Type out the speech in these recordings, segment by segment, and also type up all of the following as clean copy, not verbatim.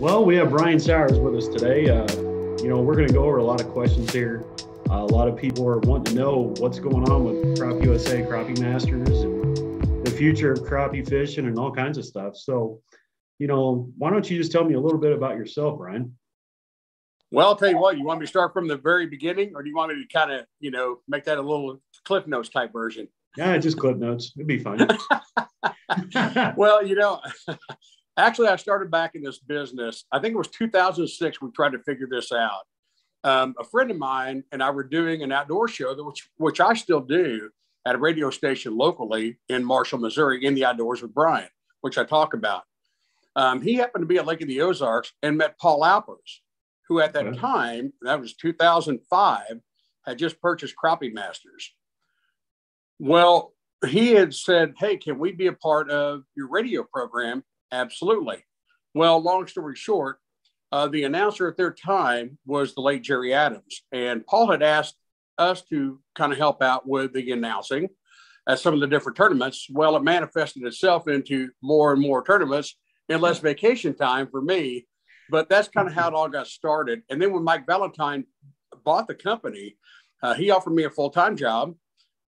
Well, we have Brian Sowers with us today. We're going to go over a lot of questions here. A lot of people are wanting to know what's going on with Crappie USA, Crappie Masters, and the future of crappie fishing and all kinds of stuff. So, why don't you just tell me a little bit about yourself, Brian? Well, I'll tell you what, you want me to start from the very beginning, or do you want me to kind of, make that a little Cliff Notes type version? Yeah, just Cliff Notes. It'd be fine. Well, actually, I started back in this business. I think it was 2006. We tried to figure this out. A friend of mine and I were doing an outdoor show, which I still do at a radio station locally in Marshall, Missouri, in the outdoors with Brian, which I talk about. He happened to be at Lake of the Ozarks and met Paul Alpers, who at that time, that was 2005, had just purchased Crappie Masters. Well, he had said, "Hey, can we be a part of your radio program?" Absolutely. Well, long story short, the announcer at their time was the late Jerry Adams. And Paul had asked us to kind of help out with the announcing at some of the different tournaments. Well, it manifested itself into more and more tournaments and less vacation time for me. But that's kind of how it all got started. And then when Mike Valentine bought the company, he offered me a full-time job.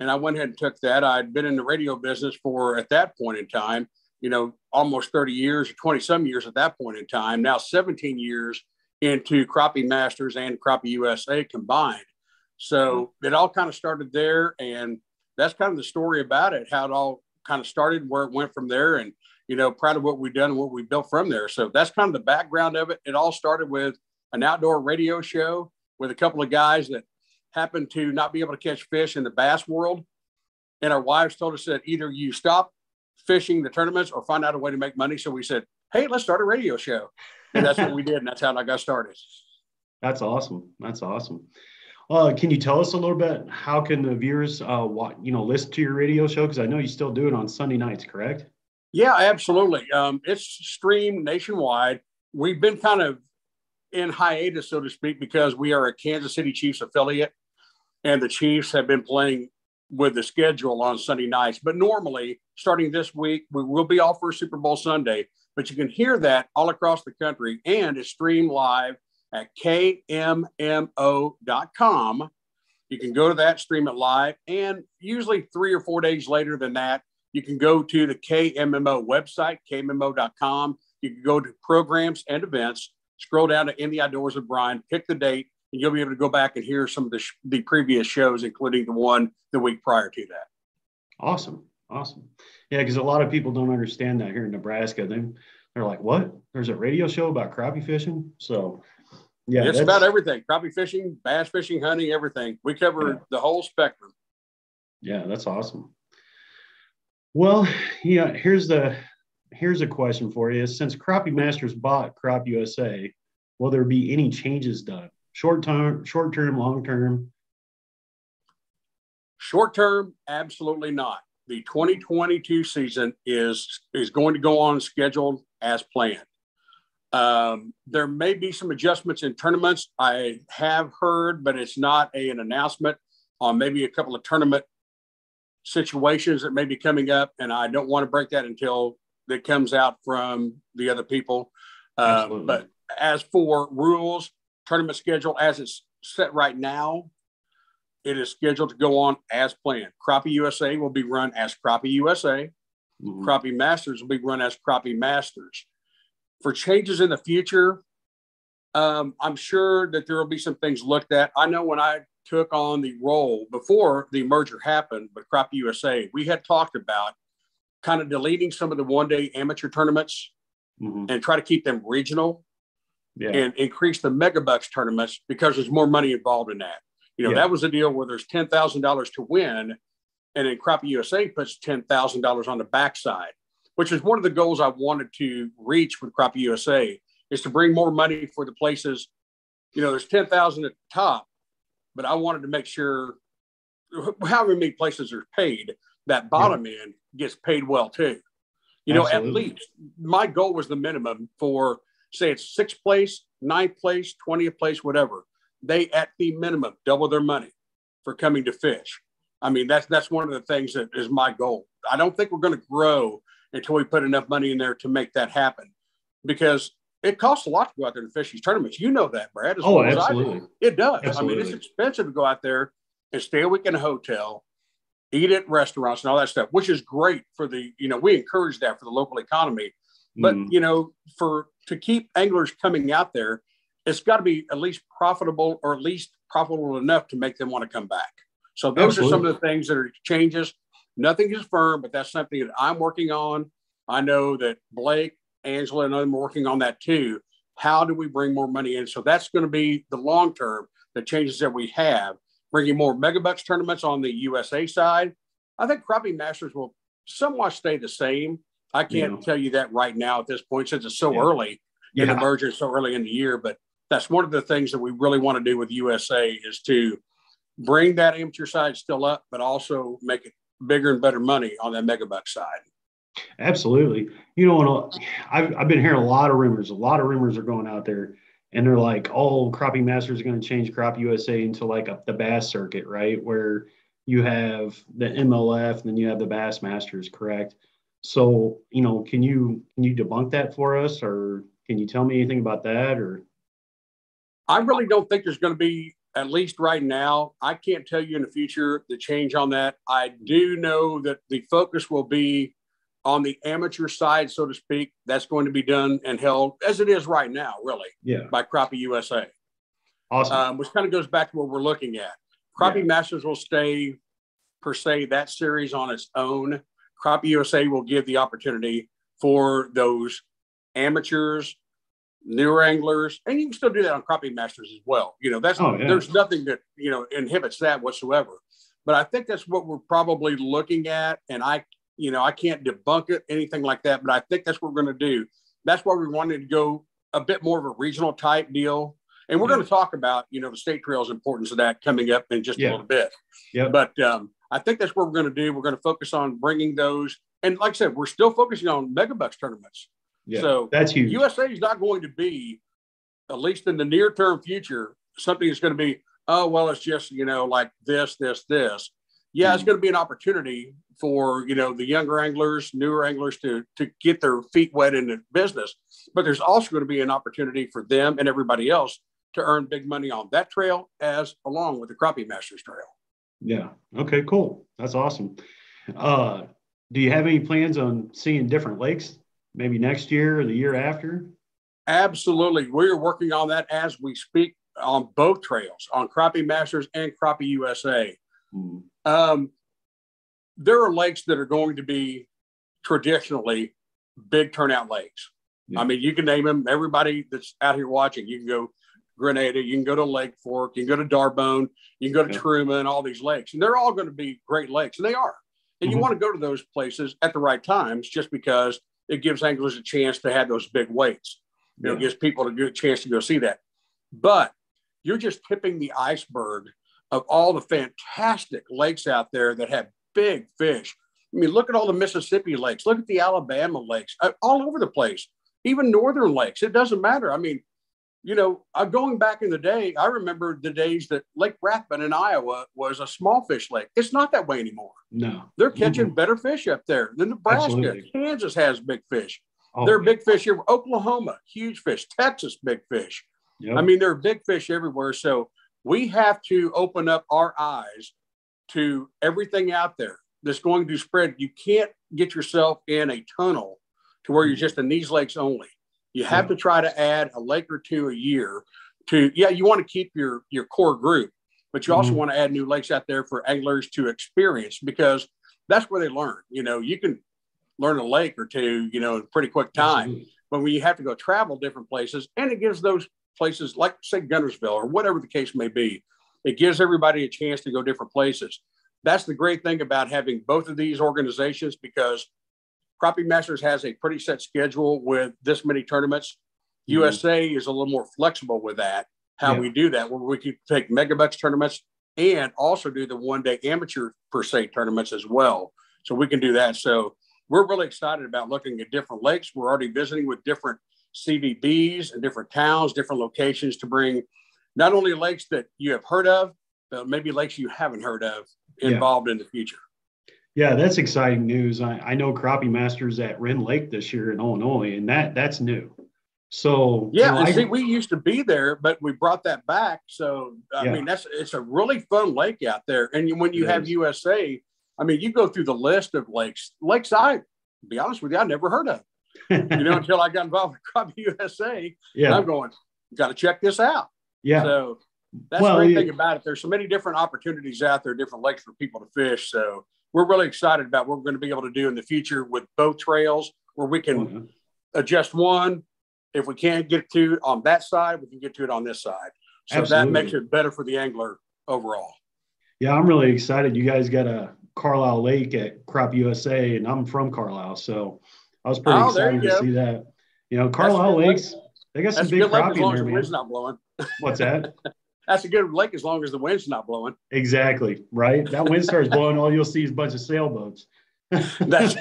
And I went ahead and took that. I'd been in the radio business for, at that point in time, almost 30 years, 20 some years at that point in time, now 17 years into Crappie Masters and Crappie USA combined. So it all kind of started there. And that's kind of the story about it, how it all kind of started, where it went from there. And, proud of what we've done and what we built from there. So that's kind of the background of it. It all started with an outdoor radio show with a couple of guys that happened to not be able to catch fish in the bass world. And our wives told us that either you stop fishing the tournaments or find out a way to make money. So we said, "Hey, let's start a radio show." And that's what we did. And that's how I got started. That's awesome. Can you tell us a little bit, how can the viewers, listen to your radio show? Because I know you still do it on Sunday nights, correct? Yeah, absolutely. It's streamed nationwide. We've been kind of in hiatus, so to speak, because we are a Kansas City Chiefs affiliate, and the Chiefs have been playing with the schedule on Sunday nights. But normally, starting this week, we will be off for Super Bowl Sunday. But you can hear that all across the country, and it's streamed live at kmmo.com. You can go to that, stream it live, and usually 3 or 4 days later than that, you can go to the KMMO website, kmmo.com. You can go to programs and events, scroll down to In the Outdoors with Brian, pick the date, and you'll be able to go back and hear some of the previous shows, including the one the week prior to that. Awesome. Yeah, because a lot of people don't understand that here in Nebraska. They're like, "What? There's a radio show about crappie fishing?" So, yeah. It's about everything. Crappie fishing, bass fishing, hunting, everything. We cover the whole spectrum. Yeah, that's awesome. Well, yeah, here's a question for you. Since Crappie Masters bought Crappie USA, will there be any changes done? Short term, long term? Short term, absolutely not. The 2022 season is going to go on scheduled as planned. There may be some adjustments in tournaments. I have heard, but it's not an announcement on maybe a couple of tournament situations that may be coming up. And I don't want to break that until it comes out from the other people. But as for rules, tournament schedule as it's set right now, it is scheduled to go on as planned. Crappie USA will be run as Crappie USA. Mm-hmm. Crappie Masters will be run as Crappie Masters. For changes in the future, I'm sure that there will be some things looked at. I know when I took on the role before the merger happened with Crappie USA, we had talked about kind of deleting some of the one-day amateur tournaments and try to keep them regional and increase the megabucks tournaments because there's more money involved in that. That was a deal where there's $10,000 to win, and then Crappie USA puts $10,000 on the backside, which is one of the goals I wanted to reach with Crappie USA, is to bring more money for the places. There's 10,000 at the top, but I wanted to make sure however many places are paid, that bottom end gets paid well too. At least my goal was the minimum for, say it's 6th place, 9th place, 20th place, whatever. They at the minimum double their money for coming to fish. I mean, that's one of the things that is my goal. I don't think we're going to grow until we put enough money in there to make that happen, because it costs a lot to go out there and fish these tournaments. You know that, Brad, as Oh, well as I absolutely. do. It does. Absolutely. I mean, it's expensive to go out there and stay a week in a hotel, eat at restaurants and all that stuff, which is great for the, we encourage that for the local economy. But, to keep anglers coming out there, it's got to be at least profitable, or at least profitable enough to make them want to come back. So those are some of the things that are changes. Nothing is firm, but that's something that I'm working on. I know that Blake, Angela, and I'm working on that too. How do we bring more money in? So that's going to be the long term, the changes that we have, bringing more megabucks tournaments on the USA side. I think Crappie Masters will somewhat stay the same. I can't tell you that right now at this point, since it's so early in the merger, so early in the year. But that's one of the things that we really want to do with USA, is to bring that amateur side still up, but also make it bigger and better money on that megabuck side. Absolutely. I've been hearing a lot of rumors. A lot of rumors are going out there, and they're like, "Oh, Crappie Masters are going to change Crappie USA into like the Bass circuit, right? Where you have the MLF, and then you have the Bass Masters, correct?" So, can you debunk that for us, or can you tell me anything about that? Or I really don't think there's going to be, at least right now. I can't tell you in the future the change on that. I do know that the focus will be on the amateur side, so to speak. That's going to be done and held as it is right now, really, by Crappie USA. Awesome. Which kind of goes back to what we're looking at. Crappie Masters will stay, per se, that series on its own. Crappie USA will give the opportunity for those amateurs, newer anglers, and you can still do that on Crappie Masters as well. There's nothing that inhibits that whatsoever. But I think that's what we're probably looking at, and I can't debunk it, anything like that. But I think that's what we're going to do. That's why we wanted to go a bit more of a regional type deal, and we're going to talk about the state trails importance of that coming up in just a little bit. But I think that's what we're going to do. We're going to focus on bringing those, and like I said, we're still focusing on megabucks tournaments. So that's huge. USA is not going to be, at least in the near term future, something that's going to be, oh, well, it's just, like this. Yeah, it's going to be an opportunity for, the younger anglers, newer anglers to get their feet wet in the business. But there's also going to be an opportunity for them and everybody else to earn big money on that trail, along with the Crappie Masters trail. Yeah. Okay, cool. That's awesome. Do you have any plans on seeing different lakes, maybe next year or the year after? Absolutely. We're working on that as we speak on both trails, on Crappie Masters and Crappie USA. There are lakes that are going to be traditionally big turnout lakes. I mean, you can name them. Everybody that's out here watching, you can go Grenada, you can go to Lake Fork, you can go to Darbone, you can go to Truman, all these lakes. And they're all going to be great lakes, and they are. And you want to go to those places at the right times, just because it gives anglers a chance to have those big weights. It gives people a good chance to go see that. But you're just tipping the iceberg of all the fantastic lakes out there that have big fish. I mean, look at all the Mississippi lakes. Look at the Alabama lakes, all over the place, even northern lakes. It doesn't matter. I mean, going back in the day, I remember the days that Lake Rathbun in Iowa was a small fish lake. It's not that way anymore. No. They're catching better fish up there than Nebraska. Absolutely. Kansas has big fish. There are big fish here. Oklahoma, huge fish. Texas, big fish. I mean, there are big fish everywhere. So we have to open up our eyes to everything out there that's going to spread. You can't get yourself in a tunnel to where you're just in these lakes only. You have to try to add a lake or two a year to, you want to keep your core group, but you also want to add new lakes out there for anglers to experience, because that's where they learn. You can learn a lake or two, in a pretty quick time. Absolutely. But when you have to go travel different places, and it gives those places, like say Guntersville or whatever the case may be, it gives everybody a chance to go different places. That's the great thing about having both of these organizations, because Crappie Masters has a pretty set schedule with this many tournaments. USA is a little more flexible with that, how we do that, where we can take megabucks tournaments and also do the one-day amateur per se tournaments as well. So we can do that. So we're really excited about looking at different lakes. We're already visiting with different CVBs and different towns, different locations, to bring not only lakes that you have heard of, but maybe lakes you haven't heard of involved in the future. Yeah, that's exciting news. I know Crappie Masters at Wren Lake this year in Illinois, and that's new. So, Yeah, and see, we used to be there, but we brought that back. So, I Yeah. mean, it's a really fun lake out there. And when you have USA, I mean, you go through the list of lakes I, to be honest with you, I never heard of, until I got involved with Crappie USA. Yeah. And I'm going, got to check this out. Yeah. So that's the great thing about it. There's so many different opportunities out there, different lakes for people to fish. So we're really excited about what we're going to be able to do in the future with boat trails where we can adjust one. If we can't get to on that side, we can get to it on this side. So Absolutely. That makes it better for the angler overall. Yeah, I'm really excited. You guys got a Carlisle Lake at Crappie USA, and I'm from Carlisle, so I was pretty excited to see that. Carlisle Lakes, they got some big crappie in there, man. Wind's not blowing. What's that? That's a good lake as long as the wind's not blowing. Exactly, right? That wind starts blowing, all you'll see is a bunch of sailboats. That's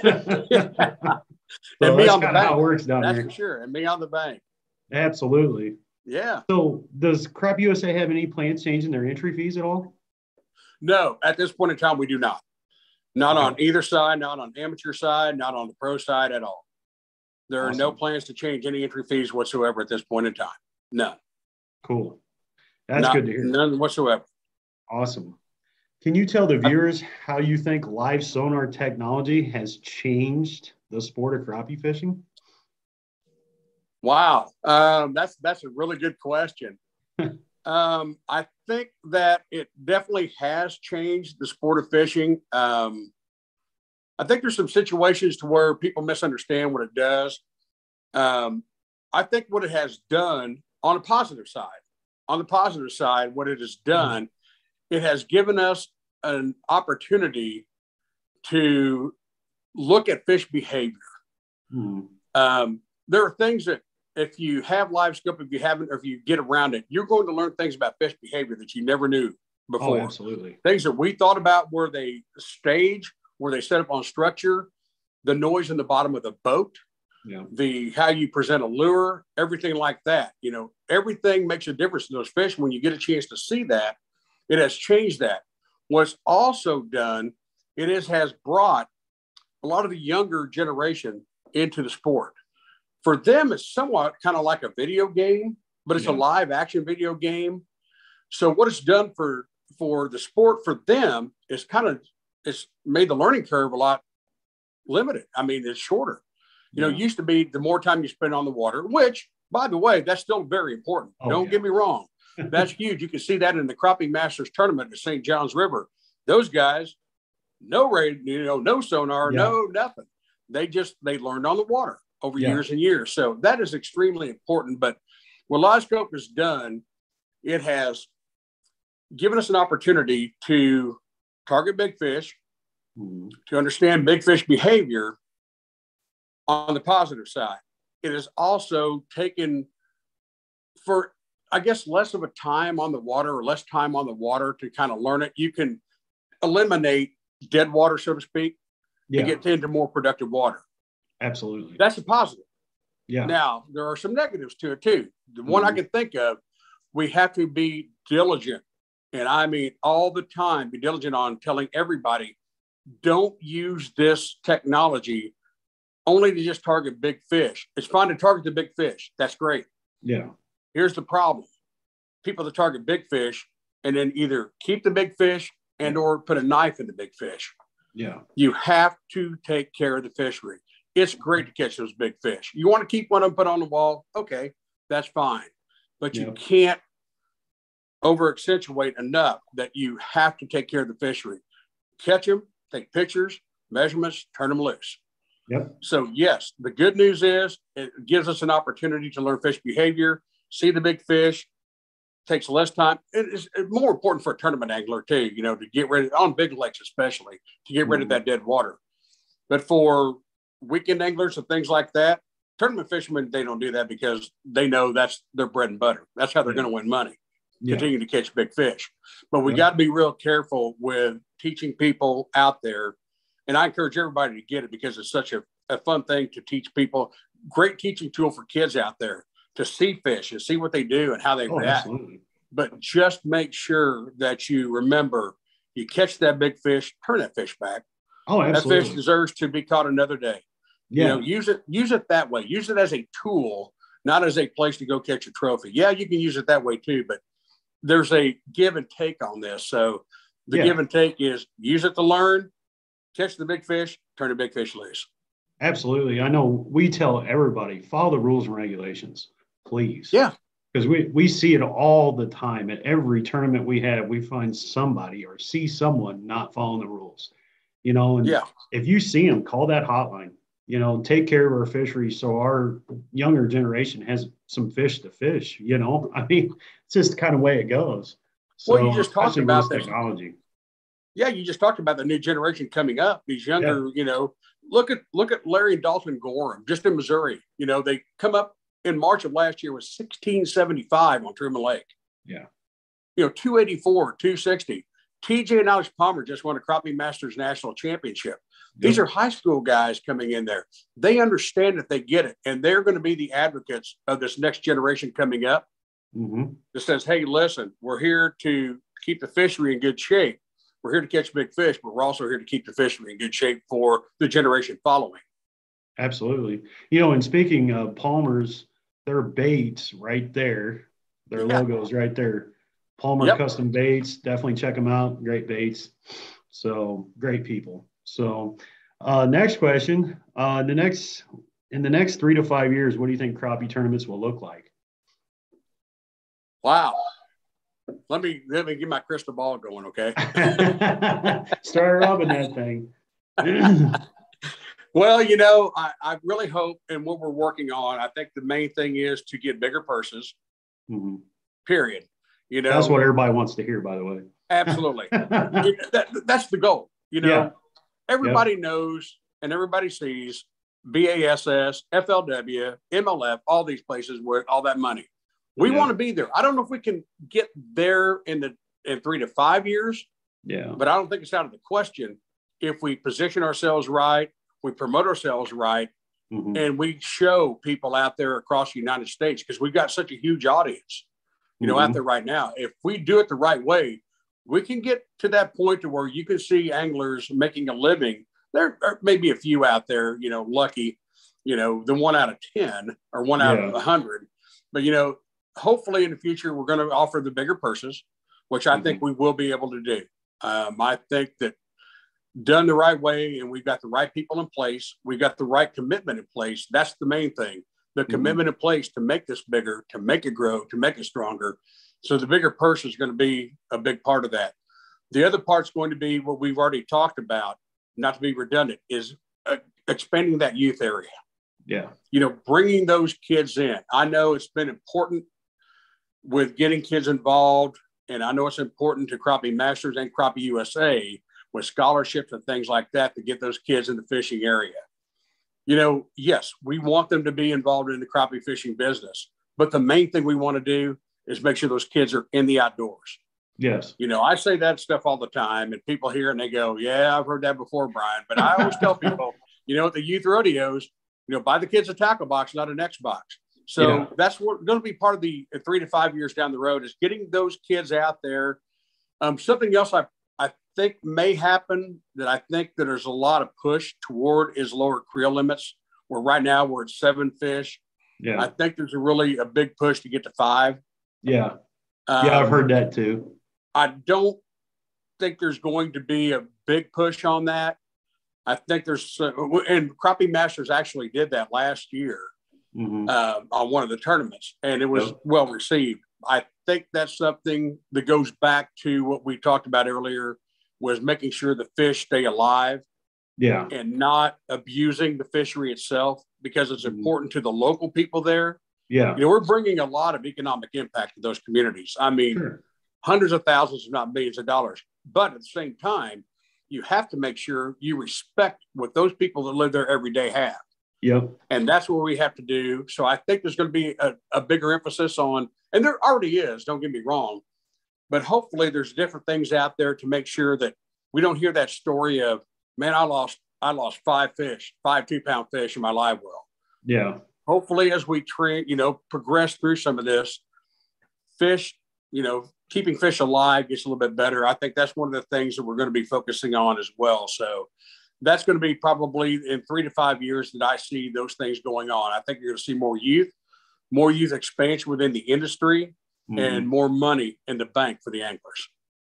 So and me that's on the kind of bank. how it works down that's there. That's for sure. And me on the bank. Absolutely. Yeah. So does Crappie USA have any plans changing their entry fees at all? No, at this point in time, we do not. Not on either side, not on amateur side, not on the pro side at all. There are no plans to change any entry fees whatsoever at this point in time. None. Cool. That's good to hear. None whatsoever. Awesome. Can you tell the viewers how you think live sonar technology has changed the sport of crappie fishing? Wow. That's a really good question. I think that it definitely has changed the sport of fishing. I think there's some situations to where people misunderstand what it does. I think what it has done on the positive side, what it has done, it has given us an opportunity to look at fish behavior. There are things that if you have live scope, if you haven't, or if you get around it, you're going to learn things about fish behavior that you never knew before. Oh, absolutely. Things that we thought about where they stage, where they set up on structure, the noise in the bottom of the boat, how you present a lure, everything like that. Everything makes a difference in those fish. When you get a chance to see that, it has changed that. What's also done, has brought a lot of the younger generation into the sport. For them, it's somewhat kind of like a video game, but it's a live action video game. So what it's done for the sport for them is it's made the learning curve a lot limited. I mean, it's shorter. It used to be the more time you spend on the water, which, by the way, that's still very important. Don't get me wrong. That's huge. You can see that in the Crappie Masters tournament at St. John's River. Those guys, no radio, no sonar, no nothing. They learned on the water over years and years. So that is extremely important. But what Live Scope has done, it has given us an opportunity to target big fish, to understand big fish behavior on the positive side. It has also taken for, I guess, less of a time on the water or less time on the water to kind of learn it. You can eliminate dead water, so to speak, and get into more productive water. Absolutely. That's a positive. Yeah. Now, there are some negatives to it too. The one I can think of, we have to be diligent. And I mean, all the time, be diligent on telling everybody, don't use this technology only to just target big fish. It's fine to target the big fish. That's great. Yeah. Here's the problem. People that target big fish and then either keep the big fish and or put a knife in the big fish. Yeah. You have to take care of the fishery. It's great to catch those big fish. You want to keep one of them put on the wall? Okay, that's fine. But you can't over accentuate enough that you have to take care of the fishery. Catch them, take pictures, measurements, turn them loose. Yep. So yes, the good news is it gives us an opportunity to learn fish behavior, see the big fish, takes less time. It's more important for a tournament angler too, to get rid of, on big lakes especially, to get rid of that dead water. But for weekend anglers and things like that, tournament fishermen, they don't do that because they know that's their bread and butter. That's how they're going to win money, continue to catch big fish. But we got to be real careful with teaching people out there. And I encourage everybody to get it because it's such a fun thing to teach people. Great teaching tool for kids out there to see fish and see what they do and how they react. Absolutely. But just make sure that you remember, you catch that big fish, turn that fish back. Oh, absolutely. That fish deserves to be caught another day. Use it that way. Use it as a tool not as a place to go catch a trophy. Yeah, you can use it that way too, but there's a give and take on this. So the give and take is use it to learn, catch the big fish, turn the big fish loose. Absolutely. I know we tell everybody, follow the rules and regulations, please. Yeah. Because we see it all the time. At every tournament we have, we find somebody or see someone not following the rules. And if you see them, call that hotline. Take care of our fisheries so our younger generation has some fish to fish. I mean, it's just the kind of way it goes. So, well, you just talked about technology. Yeah, you just talked about the new generation coming up. These younger, look at Larry and Dalton Gorham, just in Missouri. They come up in March of last year was 1675 on Truman Lake. Yeah. 284, 260. TJ and Alex Palmer just won a Crappie Masters National Championship. These are high school guys coming in there. They understand that, they get it, and they're going to be the advocates of this next generation coming up. That says, hey, listen, we're here to keep the fishery in good shape. We're here to catch big fish, but we're also here to keep the fishery in good shape for the generation following. Absolutely. And speaking of Palmer's, their baits right there, their logos right there. Palmer Custom Baits, definitely check them out. Great baits. So great people. So next question, in the next 3 to 5 years, what do you think crappie tournaments will look like? Wow. Let me get my crystal ball going. Okay. Start rubbing that thing. Well, I really hope, and what we're working on, I think the main thing is to get bigger purses, period. That's what everybody wants to hear, by the way. Absolutely. That's the goal. Everybody knows and everybody sees BASS, FLW, MLF, all these places where all that money. We want to be there. I don't know if we can get there in 3 to 5 years. Yeah. But I don't think it's out of the question if we position ourselves right, we promote ourselves right, and we show people out there across the United States, because we've got such a huge audience, out there right now. If we do it the right way, we can get to that point to where you can see anglers making a living. There are maybe a few out there, lucky, the 1 out of 10 or 1 out of 100. But, hopefully in the future, we're going to offer the bigger purses, which I think we will be able to do. I think that done the right way, and we've got the right people in place, we've got the right commitment in place. That's the main thing. The commitment in place to make this bigger, to make it grow, to make it stronger. So the bigger purse is going to be a big part of that. The other part's going to be what we've already talked about, not to be redundant, is expanding that youth area. Yeah. Bringing those kids in. I know it's been important with getting kids involved, and I know it's important to Crappie Masters and Crappie USA with scholarships and things like that to get those kids in the fishing area. Yes, we want them to be involved in the crappie fishing business, but the main thing we want to do is make sure those kids are in the outdoors. Yes. I say that stuff all the time, and people hear it and they go, yeah, I've heard that before, Brian. But I always tell people, at the youth rodeos, buy the kids a tackle box, not an Xbox. So that's what going to be part of the 3 to 5 years down the road, is getting those kids out there. Something else I think may happen that I think that there's a lot of push toward is lower creel limits, where right now we're at 7 fish. Yeah. I think there's a big push to get to 5. Yeah. I've heard that too. I don't think there's going to be a big push on that. I think and Crappie Masters actually did that last year on one of the tournaments, and it was well received. I think that's something that goes back to what we talked about earlier, was making sure the fish stay alive and not abusing the fishery itself, because it's important to the local people there. Yeah. We're bringing a lot of economic impact to those communities. I mean, hundreds of thousands, if not millions of dollars. But at the same time, you have to make sure you respect what those people that live there every day have. Yep. And that's what we have to do. So I think there's going to be a bigger emphasis on, and there already is, don't get me wrong, but hopefully there's different things out there to make sure that we don't hear that story of, man, I lost 5 fish, 5 2-pound fish in my live well. Yeah. Hopefully as we progress through some of this, fish, keeping fish alive gets a little bit better. I think that's one of the things that we're going to be focusing on as well. So that's going to be probably in 3 to 5 years that I see those things going on. I think you're going to see more youth, more youth expansion within the industry, and more money in the bank for the anglers.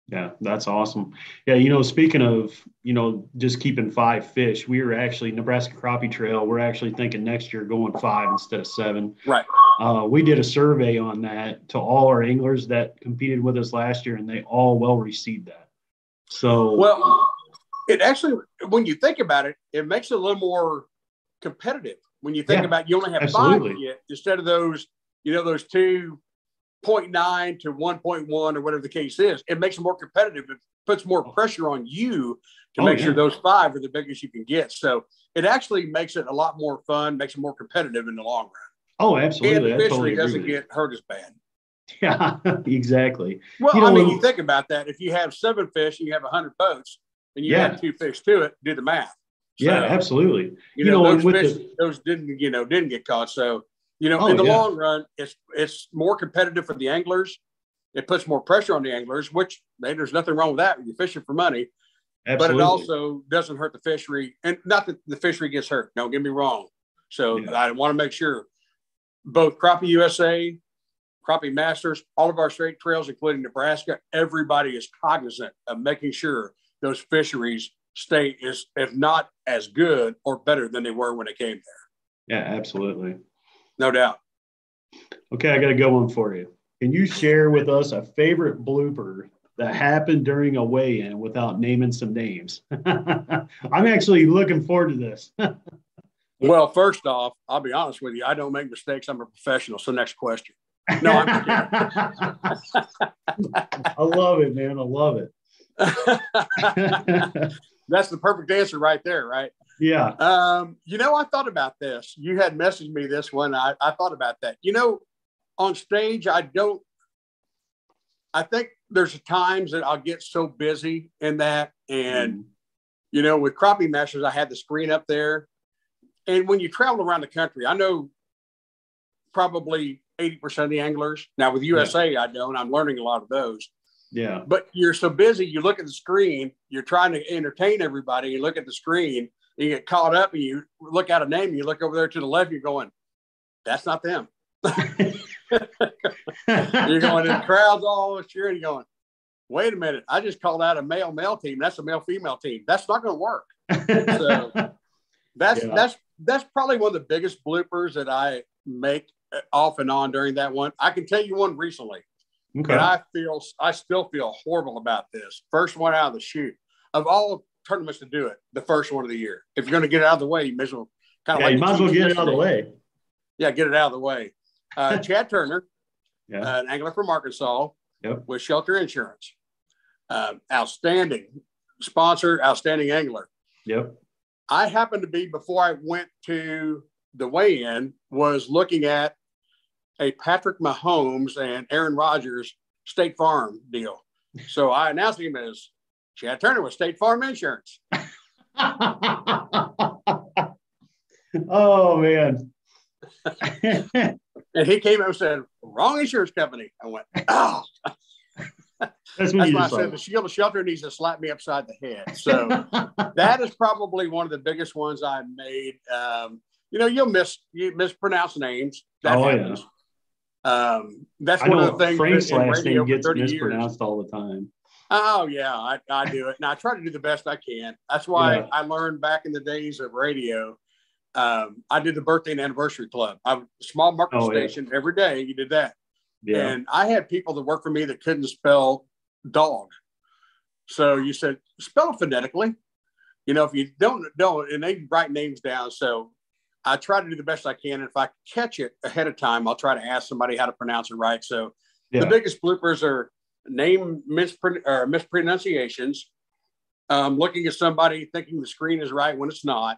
Yeah, that's awesome. Yeah, speaking of, just keeping 5 fish, we were actually Nebraska Crappie Trail. We're actually thinking next year going 5 instead of 7. Right. We did a survey on that to all our anglers that competed with us last year, and they all well received that. So, well, it actually, when you think about it, it makes it a little more competitive. When you think about, you only have 5 yet, instead of those, those 2.9 to 1.1 or whatever the case is, it makes it more competitive. It puts more pressure on you to make sure those 5 are the biggest you can get. So it actually makes it a lot more fun, makes it more competitive in the long run. Oh, absolutely. And the fishery doesn't get hurt as bad. Yeah, exactly. Well, you think about that. If you have 7 fish and you have 100 boats and you add 2 fish to it, do the math. So, yeah, absolutely. Those fish, those didn't get caught. So, in the long run, it's more competitive for the anglers. It puts more pressure on the anglers, which there's nothing wrong with that. You're fishing for money. Absolutely. But it also doesn't hurt the fishery. And not that the fishery gets hurt. Don't get me wrong. So I want to make sure both Crappie USA, Crappie Masters, all of our state trails, including Nebraska, everybody is cognizant of making sure those fisheries stay, if not as good or better than they were when they came there. Yeah, absolutely. No doubt. Okay, I got a good one for you. Can you share with us a favorite blooper that happened during a weigh-in without naming some names? I'm actually looking forward to this. Well, first off, I'll be honest with you. I don't make mistakes. I'm a professional. So next question. No, I'm kidding. I love it, man. I love it. That's the perfect answer right there, right? Yeah. I thought about this. You had messaged me this one. I thought about that. On stage, I think there's times that I'll get so busy in that. And, with Crappie Masters, I had the screen up there. And when you travel around the country, I know probably 80% of the anglers. Now with USA, I don't. I'm learning a lot of those. Yeah. But you're so busy, you look at the screen, you're trying to entertain everybody, you look at the screen, and you get caught up, and you look at a name, and you look over there to the left, you're going, that's not them. You're going, in crowds all cheering, you're going, wait a minute, I just called out a male team. That's a male-female team. That's not going to work. So that's probably one of the biggest bloopers that I make off and on during that one. I can tell you one recently. Okay. And I still feel horrible about this. First one out of the chute. Of all tournaments to do it, the first one of the year. If you're going to get it out of the way, you might as well you might as well get it out of the way. Yeah, get it out of the way. Chad Turner, an angler from Arkansas, with Shelter Insurance. Outstanding sponsor, outstanding angler. Yep. I happened to be, before I went to the weigh-in, was looking at a Patrick Mahomes and Aaron Rodgers State Farm deal. So I announced him as Chad Turner with State Farm Insurance. Oh, man. And he came up and said, wrong insurance company. I went, oh. That's why I said the shield of shelter needs to slap me upside the head. So that is probably one of the biggest ones I made. You mispronounce names. That happens. That's one of the things. Frank's last name gets mispronounced all the time. Oh yeah, I do it, and I try to do the best I can. That's why I learned back in the days of radio. I did the birthday and anniversary club. I was a small market station every day. You did that. Yeah. And I had people that worked for me that couldn't spell dog. So you said, spell it phonetically. If you don't, and they write names down. So I try to do the best I can. And if I catch it ahead of time, I'll try to ask somebody how to pronounce it right. So the biggest bloopers are name mispronunciations, looking at somebody thinking the screen is right when it's not,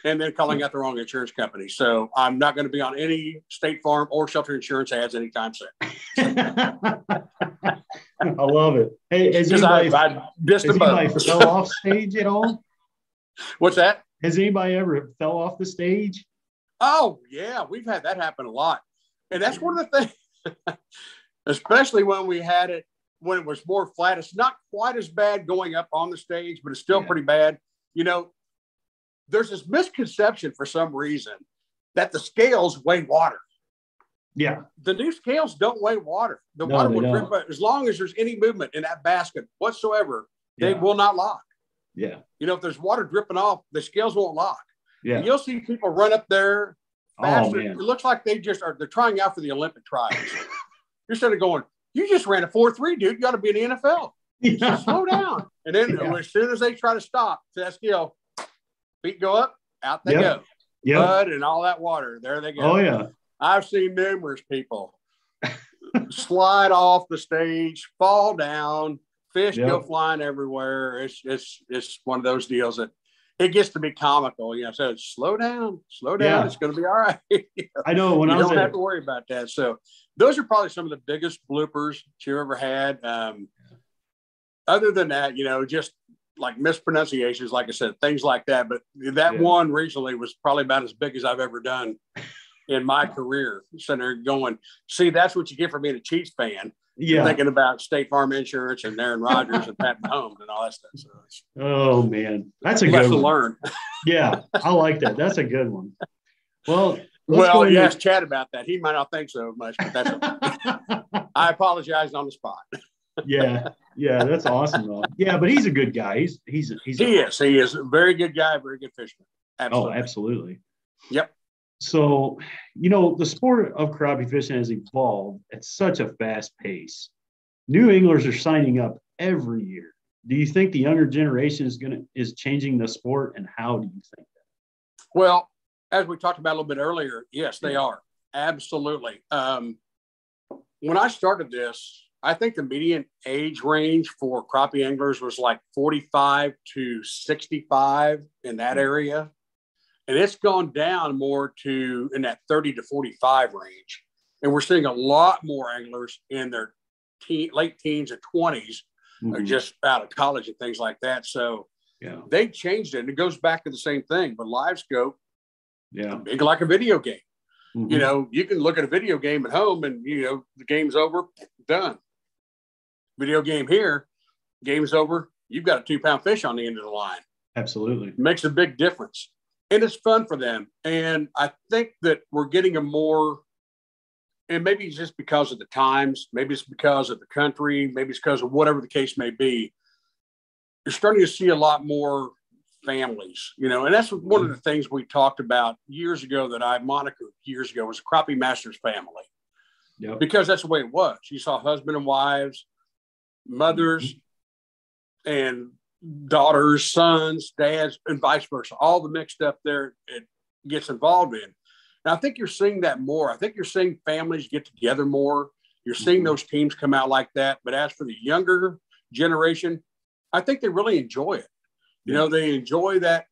and then calling out the wrong insurance company. So I'm not going to be on any State Farm or Shelter Insurance ads anytime soon. I love it. Hey, has anybody fell off stage at all? What's that? Has anybody ever fell off the stage? Oh, yeah. We've had that happen a lot. And that's one of the things, especially when we had it, when it was more flat. It's not quite as bad going up on the stage, but it's still pretty bad. There's this misconception for some reason that the scales weigh water. Yeah. The new scales don't weigh water. The No, water they will don't. drip, as long as there's any movement in that basket whatsoever, they Yeah. will not lock. Yeah. You know, if there's water dripping off, the scales won't lock. Yeah. And you'll see people run up there faster. Oh, man. It looks like they're trying out for the Olympic trials. You're sort of going, you just ran a 4.3, dude. You got to be in the NFL. Yeah. So slow down. And then as soon as they try to stop that scale, feet go up, out they go. Yep. Blood and all that water. There they go. Oh, yeah. I've seen numerous people slide off the stage, fall down, fish go flying everywhere. It's one of those deals that it gets to be comical. You know, so slow down. Yeah. It's going to be all right. I know when you I was don't have to worry about that. So those are probably some of the biggest bloopers you ever had. Other than that, you know, just like mispronunciations, like I said, things like that. But that one recently was probably about as big as I've ever done in my career. Sitting there going, see, that's what you get for being a Chiefs fan. You're thinking about State Farm Insurance and Aaron Rodgers and Pat Mahomes and all that stuff. So oh, man. That's a good lesson one. learned. Yeah, I like that. That's a good one. Well, you asked Chad about that. He might not think so much, but that's okay. I apologize on the spot. Yeah, that's awesome, though. Yeah, but he's a good guy. He is a very good guy, very good fisherman. Absolutely. Oh, absolutely. Yep. So, you know, the sport of crappie fishing has evolved at such a fast pace. New anglers are signing up every year. Do you think the younger generation is changing the sport, and how do you think that? Well, as we talked about a little bit earlier, yes, they are. Absolutely. When I started this, I think the median age range for crappie anglers was like 45 to 65 in that area. And it's gone down more to in that 30 to 45 range. And we're seeing a lot more anglers in their late teens and 20s, or just out of college and things like that. So they changed it. And it goes back to the same thing. But live scope, big like a video game. You know, you can look at a video game at home and, you know, the game's over, done. Video game here, game's over, you've got a 2-pound fish on the end of the line. Absolutely. It makes a big difference. And it's fun for them. And I think that we're getting a more, and maybe it's just because of the times, maybe it's because of the country, maybe it's because of whatever the case may be. You're starting to see a lot more families, you know, and that's one of the things we talked about years ago that I monikered years ago was a Crappie Masters family. Because that's the way it was. You saw husband and wives, mothers and daughters, sons, dads, and vice versa, all the mixed up there it gets involved in. And I think you're seeing that more. I think you're seeing families get together more. You're seeing those teams come out like that. But as for the younger generation, I think they really enjoy it. You know, they enjoy that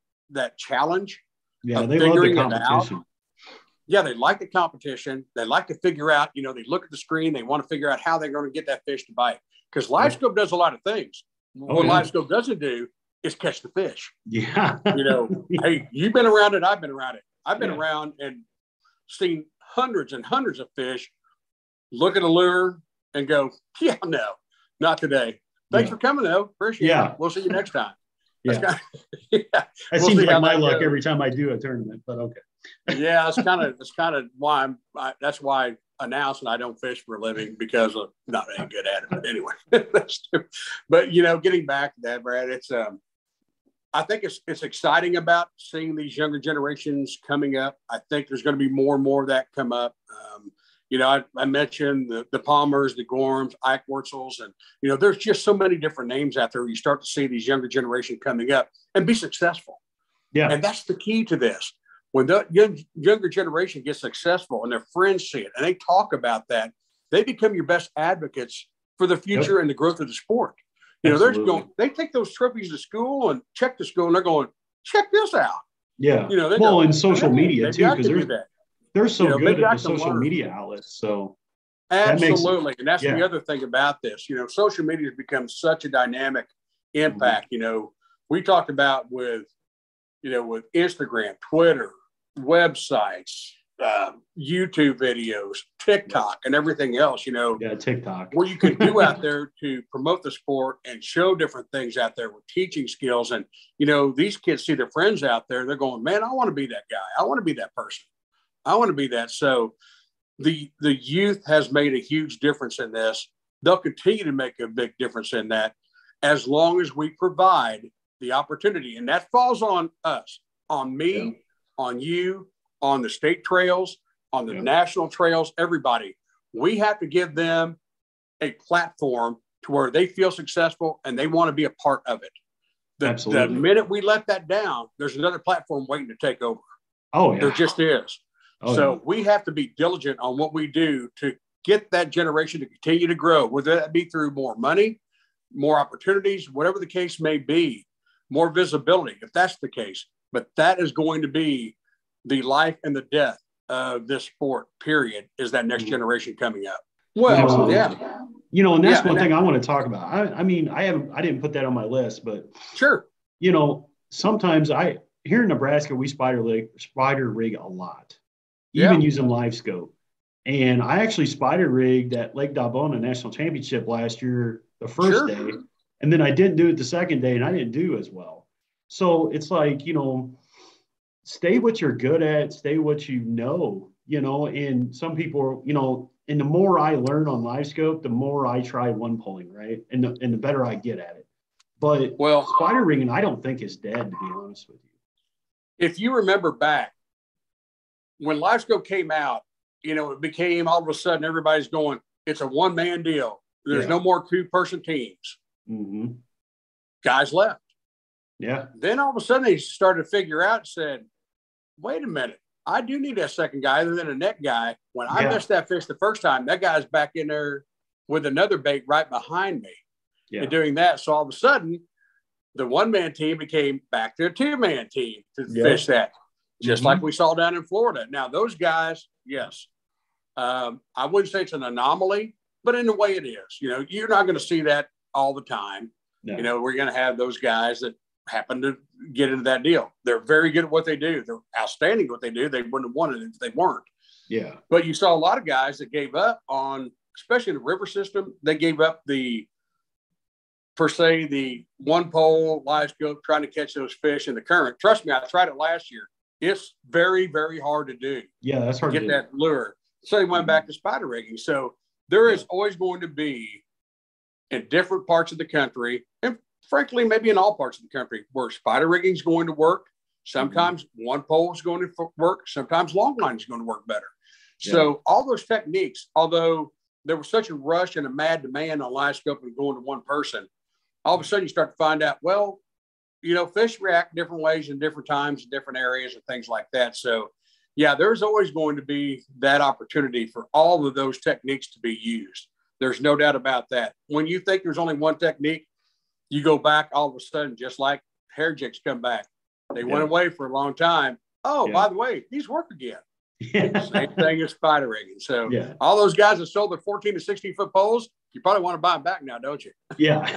challenge. Yeah, they love the competition. Yeah, they like the competition. They like to figure out, you know, they look at the screen, they want to figure out how they're going to get that fish to bite. Because live scope does a lot of things. What live scope doesn't do is catch the fish. Yeah. You know, hey, you've been around it, I've been around it. I've been around and seen hundreds and hundreds of fish, look at a lure and go, yeah, no, not today. Thanks for coming, though. Appreciate it. We'll see you next time. That seems like my luck every time I do a tournament, but okay. Yeah, it's kind of why that's why I announce and I don't fish for a living, because I'm not any good at it. But anyway, but you know, getting back to that, Brad, it's I think it's exciting about seeing these younger generations coming up. I think there's going to be more and more of that come up. You know, I mentioned the Palmers, the Gorms, Ike Wurzels, and, you know, there's just so many different names out there. You start to see these younger generation coming up and be successful. Yeah. And that's the key to this. When the younger generation gets successful and their friends see it and they talk about that, they become your best advocates for the future and the growth of the sport. You know, they take those trophies to school and check the school and they're going, check this out. Yeah. You know, in social media too, because they're so good at the social media outlets. So absolutely. And that's the other thing about this. You know, social media has become such a dynamic impact. You know, we talked about with Instagram, Twitter, websites, YouTube videos, TikTok, and everything else, you know. Yeah, TikTok. What you can do out there to promote the sport and show different things out there with teaching skills. And, you know, these kids see their friends out there. They're going, man, I want to be that guy. I want to be that person. I want to be that. So the youth has made a huge difference in this. They'll continue to make a big difference in that as long as we provide the opportunity. And that falls on us, on me, on you, on the state trails, on the national trails, everybody. We have to give them a platform to where they feel successful and they want to be a part of it. The minute we let that down, there's another platform waiting to take over. Oh, yeah. There just is. Oh, so yeah. we have to be diligent on what we do to get that generation to continue to grow, whether that be through more money, more opportunities, whatever the case may be, more visibility, if that's the case. But that is going to be the life and the death of this sport, period, is that next generation coming up. Well, and that's one thing I want to talk about. I mean, I didn't put that on my list, but sure. Sometimes here in Nebraska, we spider rig a lot, even using live scope. And I actually spider rigged at Lake Daubona National Championship last year, the first day. And then I didn't do it the second day, and I didn't do as well. So it's like, stay what you're good at, stay what and some people, and the more I learn on live scope, the more I try one pulling, right? And the better I get at it. But spider rigging, I don't think is dead, to be honest with you. If you remember back when live scope came out, it became all of a sudden everybody's going, it's a one-man deal. There's no more two-person teams. Mm-hmm. Guys left. Yeah. Then all of a sudden they started to figure out and said, wait a minute, I do need that second guy other than a net guy. When I missed that fish the first time, that guy's back in there with another bait right behind me and doing that. So all of a sudden, the one-man team became back to a two-man team to fish that, just like we saw down in Florida. Now, those guys, yes, I wouldn't say it's an anomaly, but in a way it is. You're not going to see that all the time. No. We're going to have those guys that happen to get into that deal. They're very good at what they do. They're outstanding at what they do. They wouldn't have won it if they weren't. Yeah. But you saw a lot of guys that gave up on, especially the river system, they gave up the one pole live scope trying to catch those fish in the current. Trust me, I tried it last year. It's very, very hard to do. Yeah, that's hard to get that lure. So they went back to spider rigging. So there is always going to be in different parts of the country, and frankly, maybe in all parts of the country, where spider rigging is going to work. Sometimes one pole is going to work. Sometimes long line is going to work better. Yeah. So all those techniques, although there was such a rush and a mad demand on live scope and going to one person, all of a sudden you start to find out, fish react different ways in different times, in different areas and things like that. So yeah, there's always going to be that opportunity for all of those techniques to be used. There's no doubt about that. When you think there's only one technique, you go back all of a sudden, just like hair jigs come back. They went away for a long time. Oh, by the way, these work again. Same thing as spider rigging. So all those guys that sold their 14 to 16 foot poles, you probably want to buy them back now, don't you? Yeah,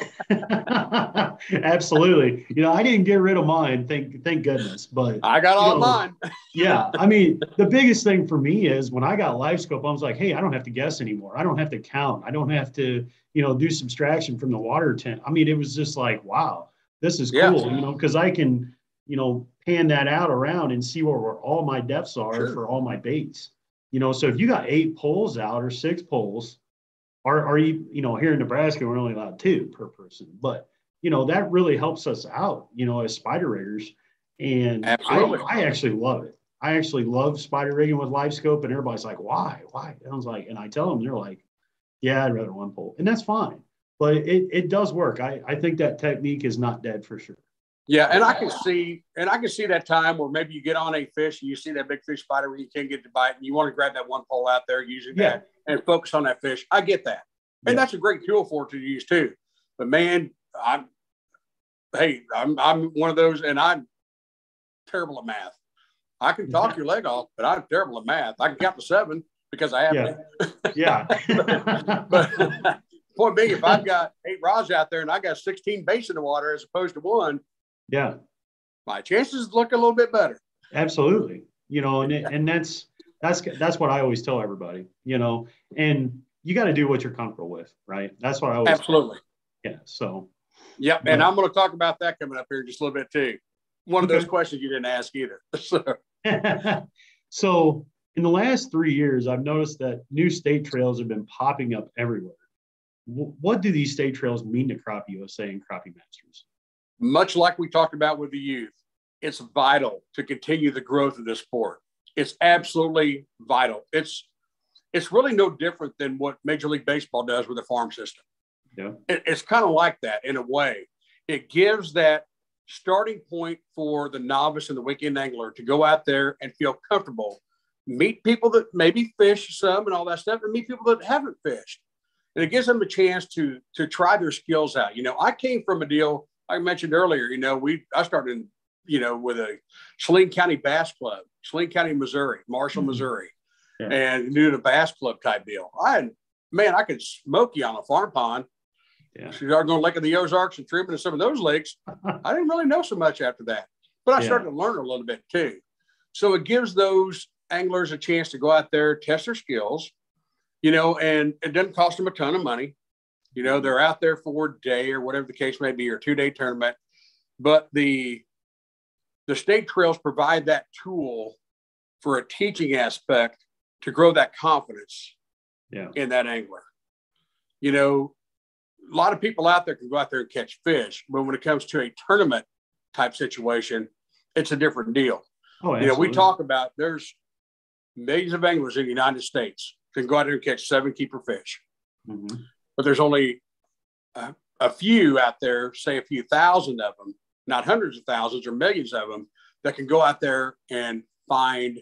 absolutely. I didn't get rid of mine. Thank goodness. But I got all mine. Yeah. I mean, the biggest thing for me is when I got live scope, I was like, hey, I don't have to guess anymore. I don't have to count. I don't have to, do subtraction from the water tent. I mean, it was just like, wow, this is cool, because I can, pan that out around and see where all my depths are for all my baits. So if you got 8 poles out or 6 poles, are you, here in Nebraska, we're only allowed 2 per person, but that really helps us out, as spider riggers. And I actually love it. I actually love spider rigging with live scope, and everybody's like, why? And I was like, and I tell them, they're like, yeah, I'd rather one pole, and that's fine. But it does work. I think that technique is not dead for sure. Yeah, and I can see that time where maybe you get on a fish and you see that big fish spider where you can't get to bite, and you want to grab that one pole out there using that and focus on that fish. I get that, and that's a great tool for it to use too. But man, I'm one of those, and I'm terrible at math. I can talk your leg off, but I'm terrible at math. I can count to 7 because I have to. Yeah. But point being, if I've got 8 rods out there and I got 16 baits in the water as opposed to 1, my chances look a little bit better. Absolutely. And that's what I always tell everybody, and you got to do what you're comfortable with, right? That's what I always absolutely. Yeah. So. Yep. And I'm going to talk about that coming up here in just a little bit too. One of those questions you didn't ask either. So In the last 3 years, I've noticed that new state trails have been popping up everywhere. What do these state trails mean to Crappie USA and Crappie Masters? Much like we talked about with the youth, it's vital to continue the growth of this sport. It's absolutely vital. It's really no different than what Major League Baseball does with the farm system. Yeah. It's kind of like that in a way. It gives that starting point for the novice and the weekend angler to go out there and feel comfortable, meet people that maybe fish some and all that stuff, and meet people that haven't fished. And it gives them a chance to try their skills out. I came from a deal I mentioned earlier. I started, with a Saline County Bass Club, Saline County, Missouri, Marshall, Missouri, and doing a bass club type deal. I could smoke you on a farm pond. Yeah. So you're going to Lake of the Ozarks and Truman and some of those lakes. I didn't really know so much after that, but I started to learn a little bit too. So it gives those anglers a chance to go out there, test their skills, and it doesn't cost them a ton of money. They're out there for a day or whatever the case may be, or 2-day tournament. But the state trails provide that tool for a teaching aspect to grow that confidence in that angler. A lot of people out there can go out there and catch fish, but when it comes to a tournament type situation, it's a different deal. Oh, absolutely. We talk about there's millions of anglers in the United States can go out there and catch 7 keeper fish. Mm-hmm. But there's only a few out there, say a few thousand of them, not hundreds of thousands or millions of them, that can go out there and find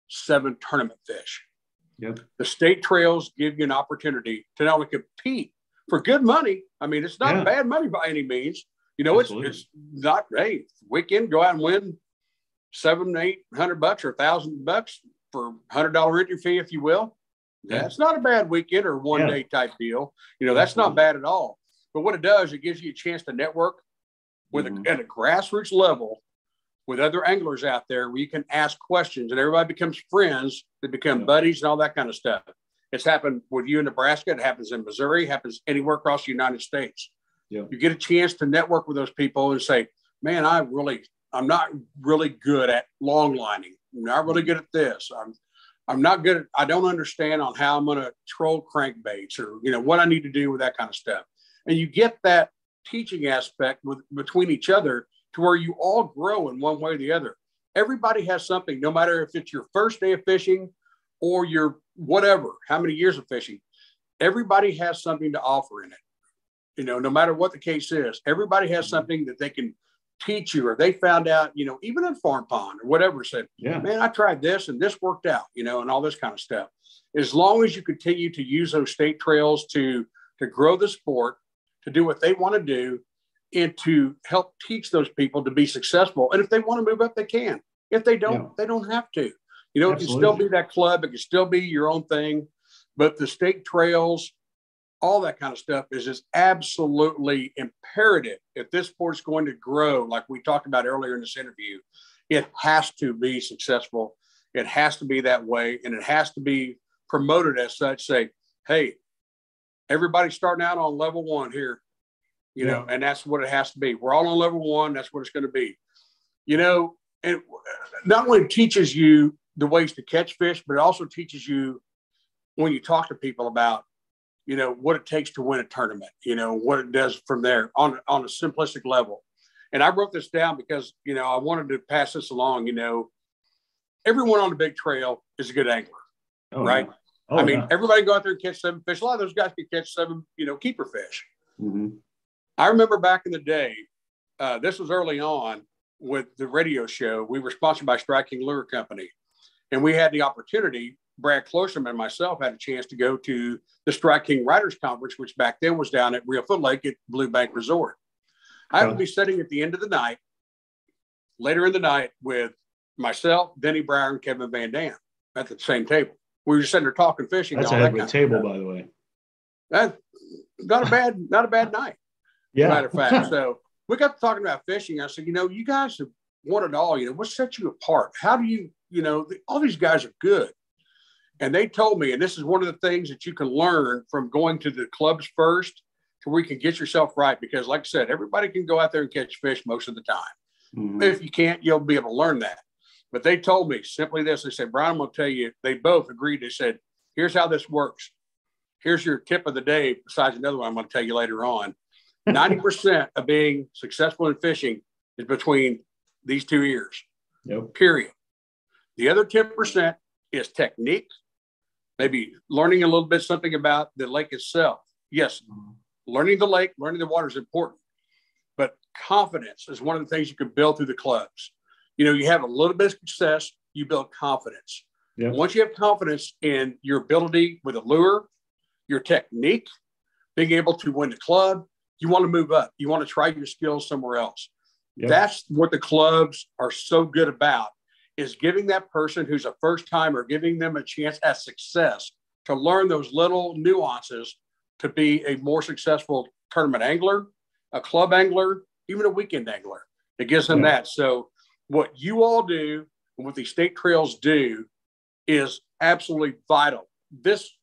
7 tournament fish. Yep. The state trails give you an opportunity to not only compete for good money. I mean, it's not bad money by any means. It's not, hey, weekend, go out and win $700-800 or $1,000 for $100 entry fee, if you will. That's not a bad weekend or one-day type deal. That's not bad at all. But what it does, it gives you a chance to network with at a grassroots level with other anglers out there where you can ask questions and everybody becomes friends. They become buddies and all that kind of stuff. It's happened with you in Nebraska. It happens in Missouri. It happens anywhere across the United States. Yeah. You get a chance to network with those people and say, man, I'm not really good at long lining. I'm not really good at this. I'm not good at, I don't understand on how I'm going to troll crankbaits or, what I need to do with that kind of stuff. And you get that teaching aspect between each other to where you all grow in one way or the other. Everybody has something, no matter if it's your first day of fishing or your whatever, how many years of fishing, everybody has something to offer in it. No matter what the case is, everybody has something that they can teach you, or they found out, even in farm pond or whatever, said, man, I tried this and this worked out, and all this kind of stuff. As long as you continue to use those state trails to grow the sport, to do what they want to do, and to help teach those people to be successful. And if they want to move up, they can. If they don't, they don't have to. It can still be that club. It can still be your own thing. But the state trails, all that kind of stuff is just absolutely imperative. If this sport is going to grow, like we talked about earlier in this interview, it has to be successful. It has to be that way. And it has to be promoted as such. Say, hey, everybody's starting out on level 1 here, and that's what it has to be. We're all on level 1. That's what it's going to be. It not only teaches you the ways to catch fish, but it also teaches you when you talk to people about, what it takes to win a tournament, what it does from there on a simplistic level. And I wrote this down because, I wanted to pass this along. Everyone on the big trail is a good angler, right? Yeah. Oh, I mean, everybody go out there and catch 7 fish. A lot of those guys can catch 7, keeper fish. Mm-hmm. I remember back in the day, this was early on with the radio show. We were sponsored by Striking Lure Company. And we had the opportunity, Brad Closerman and myself had a chance to go to the Strike King Riders Conference, which back then was down at Real Foot Lake at Blue Bank Resort. I would be sitting at the end of the night, later in the night, with myself, Denny Brower, and Kevin Van Dam at the same table. We were just sitting there talking fishing. That's a heck of a table, by the way. That's not a bad night. Yeah. Matter of fact. So we got to talking about fishing. I said, you guys have won it all. What sets you apart? How do you, all these guys are good. And they told me, and this is one of the things that you can learn from going to the clubs first to where you can get yourself right. Because like I said, everybody can go out there and catch fish most of the time. Mm-hmm. If you can't, you'll be able to learn that. But they told me simply this. They said, Brian, I'm going to tell you, they both agreed. They said, here's how this works. Here's your tip of the day, besides another one I'm going to tell you later on. 90% of being successful in fishing is between these two ears, period. The other 10% is technique, maybe learning a little bit something about the lake itself. Yes, learning the lake, learning the water is important, but confidence is one of the things you can build through the clubs. You know, you have a little bit of success, you build confidence. Yep. Once you have confidence in your ability with a lure, your technique, being able to win the club, you want to move up. You want to try your skills somewhere else. Yep. That's what the clubs are so good about, is giving that person who's a first timer, giving them a chance at success to learn those little nuances to be a more successful tournament angler, a club angler, even a weekend angler. It gives them that. So what you all do and what these state trails do is absolutely vital. This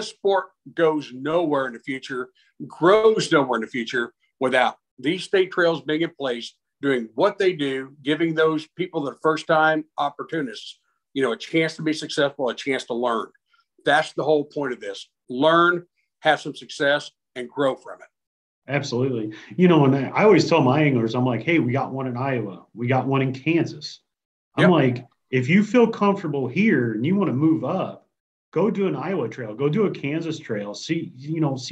sport goes nowhere in the future, grows nowhere in the future without these state trails being in place, doing what they do, giving those people that are first-time opportunists, you know, a chance to be successful, a chance to learn. That's the whole point of this. Learn, have some success, and grow from it. Absolutely. You know, and I always tell my anglers, I'm like, hey, we got one in Iowa. We got one in Kansas. I'm like, if you feel comfortable here and you want to move up, go do an Iowa trail, go do a Kansas trail, see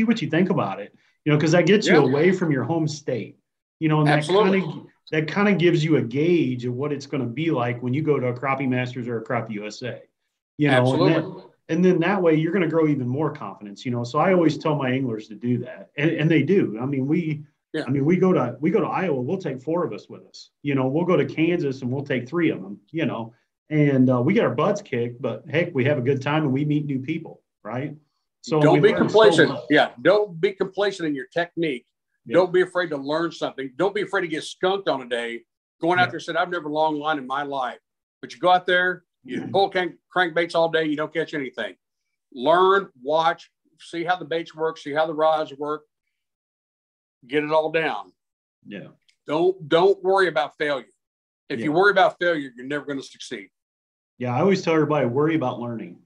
what you think about it, you know, because that gets you away from your home state, you know, and that kind of gives you a gauge of what it's going to be like when you go to a Crappie Masters or a Crappie USA, you know, and then that way you're going to grow even more confidence, you know. So I always tell my anglers to do that, and they do. I mean, we go to Iowa, we'll take 4 of us with us, you know. We'll go to Kansas and we'll take 3 of them, you know. And we get our butts kicked, but heck, we have a good time and we meet new people, right? So don't be complacent. Don't be complacent in your technique. Don't be afraid to learn something. Don't be afraid to get skunked on a day. Going out there and said, I've never long line in my life. But you go out there, you pull crankbaits all day, you don't catch anything. Learn, watch, see how the baits work, see how the rods work. Get it all down. Yeah. Don't worry about failure. If you worry about failure, you're never going to succeed. Yeah, I always tell everybody, worry about learning.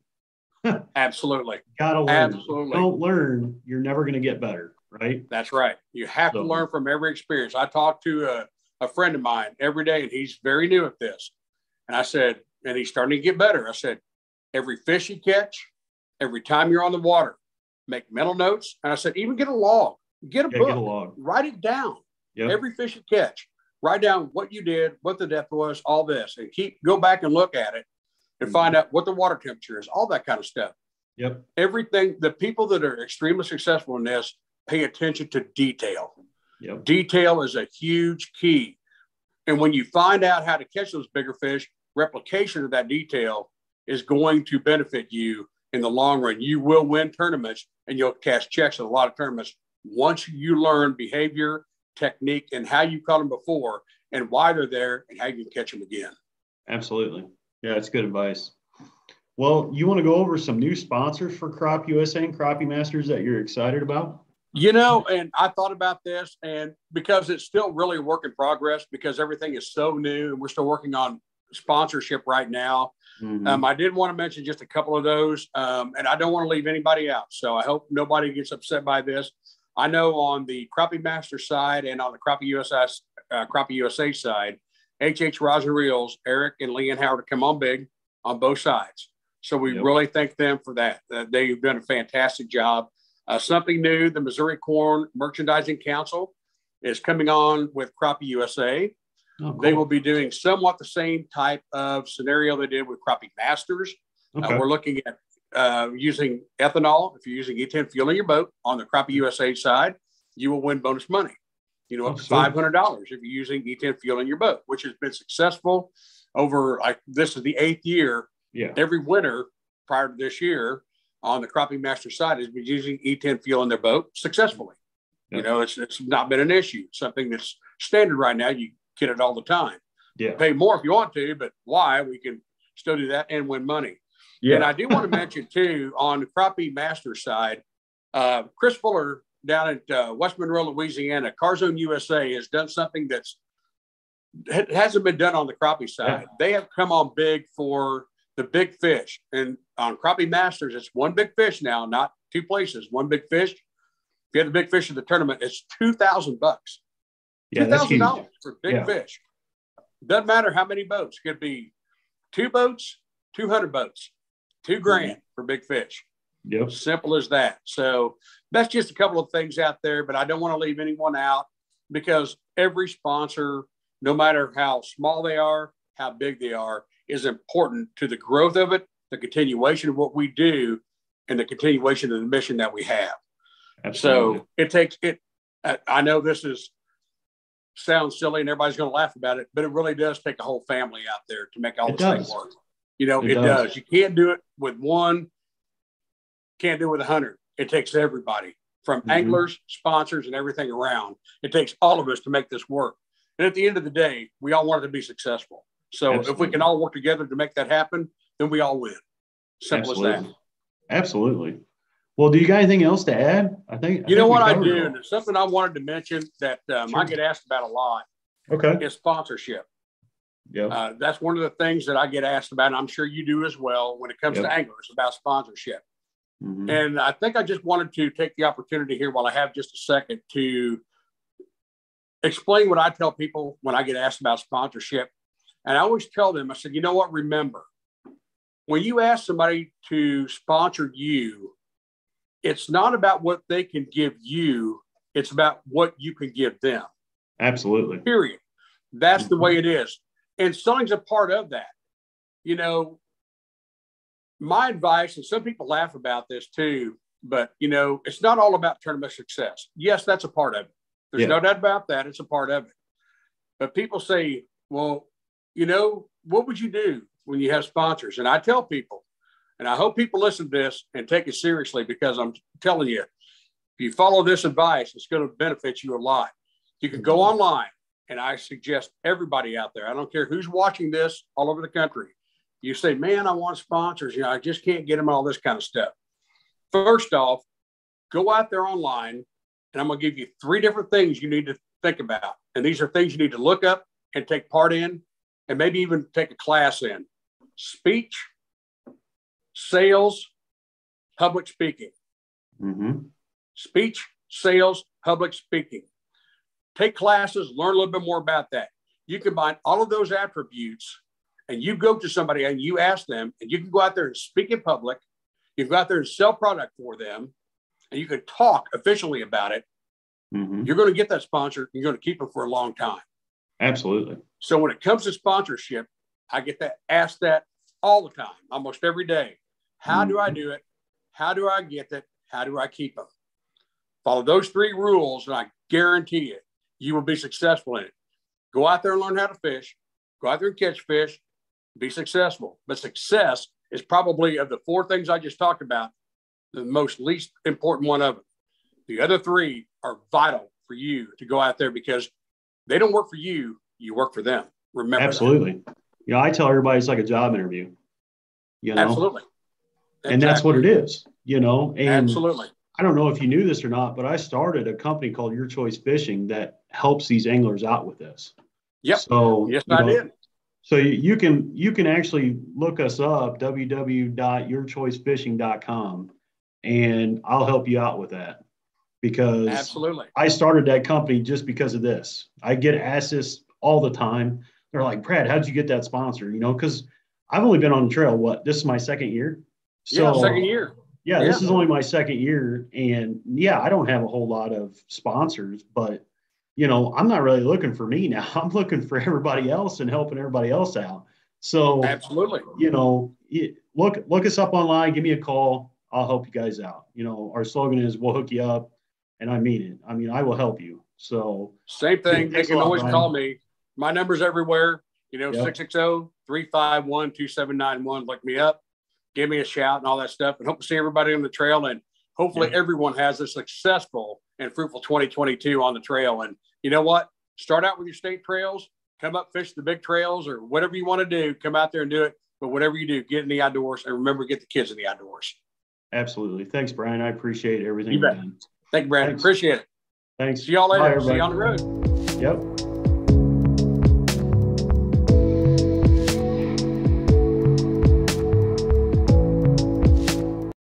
Absolutely. Gotta learn. Absolutely. Don't learn, you're never going to get better, right? That's right. You have to learn from every experience. I talk to a friend of mine every day, and he's very new at this. And I said, and he's starting to get better. I said, every fish you catch, every time you're on the water, make mental notes. And I said, even get a log, get a book, get a log. Write it down. Yep. Every fish you catch, write down what you did, what the depth was, all this, and go back and look at it and find out what the water temperature is, all that kind of stuff. Yep. Everything, the people that are extremely successful in this pay attention to detail. Yep. Detail is a huge key. And when you find out how to catch those bigger fish, replication of that detail is going to benefit you in the long run. You will win tournaments and you'll cash checks in a lot of tournaments once you learn behavior, technique, and how you caught them before and why they're there and how you can catch them again. Absolutely. Yeah, that's good advice. Well, you want to go over some new sponsors for Crop USA and Crappie Masters that you're excited about? You know, and I thought about this, and because it's still really a work in progress, because everything is so new and we're still working on sponsorship right now. Mm-hmm. I did want to mention just a couple of those, and I don't want to leave anybody out. So I hope nobody gets upset by this. I know on the Crappie Master side and on the Crappie USA side, H.H. Rods and Reels, Eric and Leanne Howard come on big on both sides. So we really thank them for that. They've done a fantastic job. Something new, the Missouri Corn Merchandising Council is coming on with Crappie USA. Oh, cool. They will be doing somewhat the same type of scenario they did with Crappie Masters. Okay. We're looking at using ethanol. If you're using E10 fuel in your boat on the Crappie USA side, you will win bonus money. You know, up to $500 if you're using E10 fuel in your boat, which has been successful over, like, this is the 8th year. Yeah. Every winter prior to this year on the Crappie Master side has been using E10 fuel in their boat successfully. Yeah. You know, it's not been an issue. It's something that's standard right now. You get it all the time. Yeah. Pay more if you want to, but why? We can still do that and win money. Yeah. And I do want to mention too, on the Crappie Master side, Chris Fuller down at West Monroe, Louisiana, Carzone USA has done something that's It hasn't been done on the crappie side. Yeah. They have come on big for the big fish. And on Crappie Masters, it's one big fish now, not two places, one big fish. If you have the big fish in the tournament, it's $2,000. Yeah, that's huge. $2,000 for big fish. Doesn't matter how many boats. It could be 2 boats, 200 boats, $2,000 for big fish. Yep. Simple as that. So that's just a couple of things out there, but I don't want to leave anyone out, because every sponsor, no matter how small they are, how big they are, is important to the growth of it, the continuation of what we do, and the continuation of the mission that we have. Absolutely. So it takes it. I know this sounds silly and everybody's going to laugh about it, but it really does take a whole family out there to make all this thing work. You know, it does. You can't do it with one, can't do it with 100. It takes everybody, from anglers, sponsors, and everything around. It takes all of us to make this work. And at the end of the day, we all want it to be successful. So if we can all work together to make that happen, then we all win. Simple as that. Absolutely. Well, do you got anything else to add? I think what I do, and it's something I wanted to mention that I get asked about a lot. Okay. Is sponsorship. Yeah. That's one of the things that I get asked about, and I'm sure you do as well when it comes to anglers, about sponsorship. And I think I just wanted to take the opportunity here, while I have just a second, to explain what I tell people when I get asked about sponsorship. And I always tell them, I said, you know what, remember, when you ask somebody to sponsor you, it's not about what they can give you. It's about what you can give them. Absolutely. Period. That's the way it is. And selling's a part of that. You know, my advice, and some people laugh about this too, but, you know, it's not all about tournament success. Yes, that's a part of it. There's no doubt about that. It's a part of it. But people say, well, you know, what would you do when you have sponsors? And I tell people, and I hope people listen to this and take it seriously, because I'm telling you, if you follow this advice, it's going to benefit you a lot. You can go online, and I suggest everybody out there, I don't care who's watching this all over the country, you say, man, I want sponsors. You know, I just can't get them, all this kind of stuff. First off, go out there online, and I'm going to give you 3 different things you need to think about. And these are things you need to look up and take part in, and maybe even take a class in: speech, sales, public speaking. Speech, sales, public speaking. Take classes, learn a little bit more about that. You combine all of those attributes, and you go to somebody and you ask them, and you can go out there and speak in public. You can go out there and sell product for them, and you can talk efficiently about it. You're going to get that sponsor. You're going to keep them for a long time. Absolutely. So when it comes to sponsorship, I get asked that all the time, almost every day. How do I do it? How do I get it? How do I keep them? Follow those 3 rules, and I guarantee you, you will be successful in it. Go out there and learn how to fish. Go out there and catch fish. Be successful. But success is probably, of the 4 things I just talked about, the most least important one of them. The other 3 are vital for you to go out there, because they don't work for you. You work for them. Remember Absolutely. that. You know, I tell everybody it's like a job interview. You know? Absolutely. And that's what it is, you know. And absolutely. I don't know if you knew this or not, but I started a company called Your Choice Fishing that helps these anglers out with this. Yep. So yes, I did. So you can actually look us up, www.yourchoicefishing.com, and I'll help you out with that, because absolutely, I started that company just because of this. I get asked this all the time. They're like, Brad, how'd you get that sponsor? You know, because I've only been on the trail. This is my 2nd year. So, second year. Yeah, this is only my 2nd year. And I don't have a whole lot of sponsors, but, you know, I'm not really looking for me now. I'm looking for everybody else and helping everybody else out. So, absolutely, you know, look us up online, give me a call. I'll help you guys out. You know, our slogan is, we'll hook you up. And I mean it. I mean, I will help you. So same thing. They can always call me. My number's everywhere. You know, 660-351-2791. Look me up. Give me a shout and all that stuff. And hope to see everybody on the trail. And hopefully everyone has a successful and fruitful 2022 on the trail. And you know what? Start out with your state trails. Come up, fish the big trails, or whatever you want to do. Come out there and do it. But whatever you do, get in the outdoors. And remember, get the kids in the outdoors. Absolutely. Thanks, Brian. I appreciate everything you've done. Thank you, Brandon. Appreciate it. Thanks. See y'all later. Bye, see you on the road. Yep.